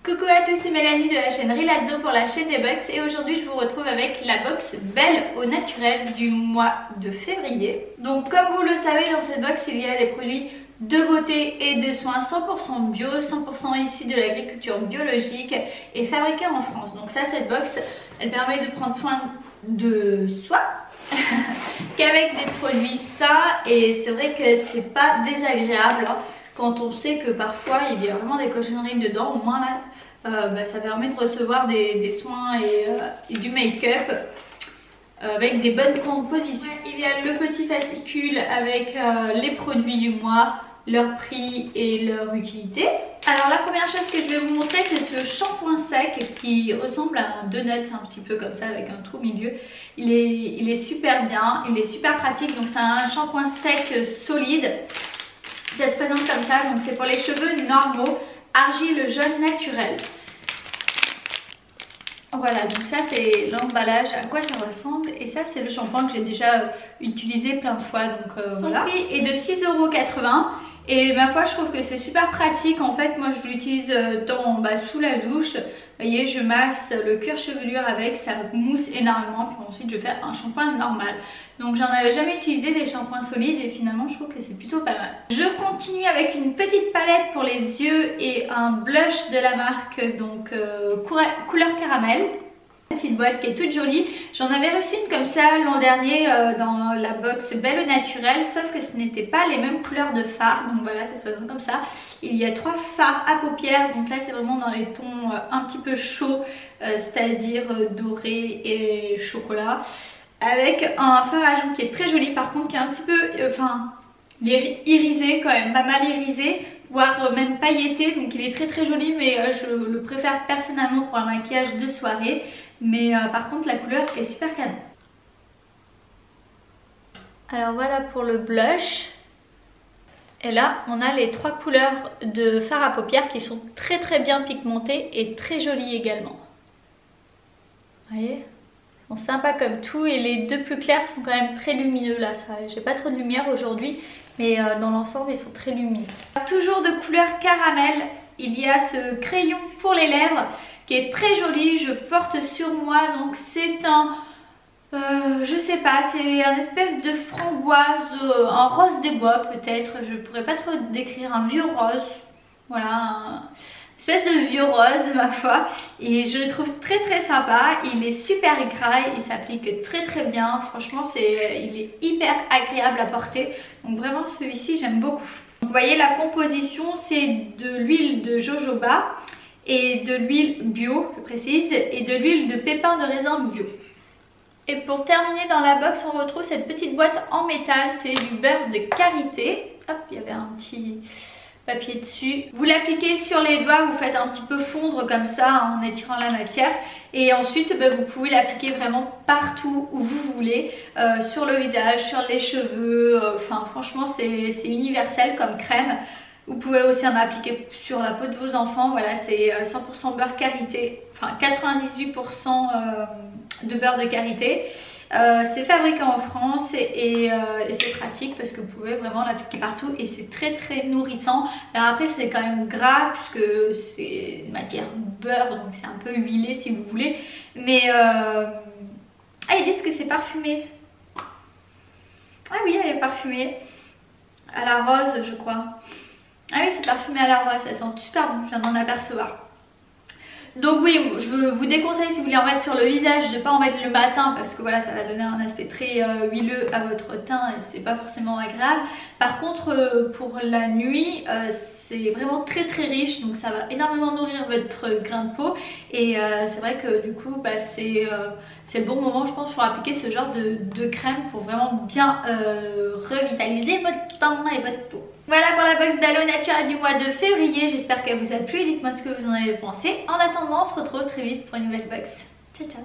Coucou à tous, c'est Mélanie de la chaîne Rilazzo pour la chaîne des box et aujourd'hui je vous retrouve avec la box Belle au naturel du mois de février. Donc comme vous le savez, dans cette box il y a des produits de beauté et de soins 100% bio, 100% issus de l'agriculture biologique et fabriqués en France. Donc ça, cette box elle permet de prendre soin de soi qu'avec des produits sains, et c'est vrai que c'est pas désagréable hein, quand on sait que parfois il y a vraiment des cochonneries dedans. Au moins là ça permet de recevoir des soins et du make-up avec des bonnes compositions. Il y a le petit fascicule avec les produits du mois, leur prix et leur utilité. Alors la première chose que je vais vous montrer, c'est ce shampoing sec qui ressemble à un donut, un petit peu comme ça avec un trou au milieu. Il est super bien, il est super pratique. Donc c'est un shampoing sec solide. Ça se présente comme ça, donc c'est pour les cheveux normaux, argile jaune naturel. Voilà, donc ça c'est l'emballage, à quoi ça ressemble, et ça c'est le shampoing que j'ai déjà utilisé plein de fois. Donc voilà. Son prix est de 6,80 € et ma foi je trouve que c'est super pratique. En fait moi je l'utilise sous la douche. Vous voyez, je masse le cuir chevelure avec, ça mousse énormément, puis ensuite je fais un shampoing normal. Donc j'en avais jamais utilisé des shampoings solides et finalement je trouve que c'est plutôt pas mal. Je continue avec une petite palette pour les yeux et un blush de la marque donc couleur caramel. Petite boîte qui est toute jolie. J'en avais reçu une comme ça l'an dernier dans la box Belle au naturel, sauf que ce n'était pas les mêmes couleurs de fard. Donc voilà, ça se présente comme ça. Il y a 3 fards à paupières, donc là c'est vraiment dans les tons un petit peu chauds, c'est-à-dire doré et chocolat, avec un fard à joues qui est très joli, par contre qui est un petit peu, il est irisé quand même, pas mal irisé, voire même pailleté, donc il est très joli, mais je le préfère personnellement pour un maquillage de soirée. Mais par contre la couleur est super canon. Alors voilà pour le blush. Et là on a les 3 couleurs de fard à paupières qui sont très bien pigmentées et très jolies également. Vous voyez, ils sont sympas comme tout, et les 2 plus clairs sont quand même très lumineux. Là j'ai pas trop de lumière aujourd'hui, mais dans l'ensemble ils sont très lumineux. Toujours de couleur caramel, il y a ce crayon pour les lèvres qui est très joli, je porte sur moi. Donc c'est un, je sais pas, c'est un espèce de framboise, un rose des bois peut-être, je pourrais pas trop décrire, un vieux rose, voilà, une espèce de vieux rose ma foi, et je le trouve très sympa. Il est super gras, il s'applique très bien, franchement il est hyper agréable à porter, donc vraiment celui-ci j'aime beaucoup. Vous voyez la composition, c'est de l'huile de jojoba et de l'huile bio, je précise, et de l'huile de pépins de raisin bio. Et pour terminer dans la box, on retrouve cette petite boîte en métal, c'est du beurre de karité. Hop, il y avait un petit papier dessus. Vous l'appliquez sur les doigts, vous faites un petit peu fondre comme ça en étirant la matière, et ensuite vous pouvez l'appliquer vraiment partout où vous voulez, sur le visage, sur les cheveux, franchement c'est universel comme crème. Vous pouvez aussi en appliquer sur la peau de vos enfants. Voilà, c'est 100% beurre karité, 98% de beurre de karité. C'est fabriqué en France et c'est pratique parce que vous pouvez vraiment l'appliquer partout, et c'est très nourrissant. Alors après c'est quand même gras puisque c'est une matière beurre, donc c'est un peu huilé si vous voulez. Mais ils disent que c'est parfumé. Ah oui, elle est parfumée à la rose je crois. Ah oui, c'est parfumé à la rose, ça sent super bon, je viens d'en apercevoir. Donc oui, je vous déconseille, si vous voulez en mettre sur le visage, de ne pas en mettre le matin parce que voilà, ça va donner un aspect très huileux à votre teint et c'est pas forcément agréable. Par contre pour la nuit, c'est vraiment très riche, donc ça va énormément nourrir votre grain de peau, et c'est vrai que du coup c'est le bon moment je pense pour appliquer ce genre de crème pour vraiment bien revitaliser votre teint et votre peau. Voilà pour la box Belle au naturel du mois de février, j'espère qu'elle vous a plu, dites-moi ce que vous en avez pensé. En attendant, on se retrouve très vite pour une nouvelle box. Ciao ciao.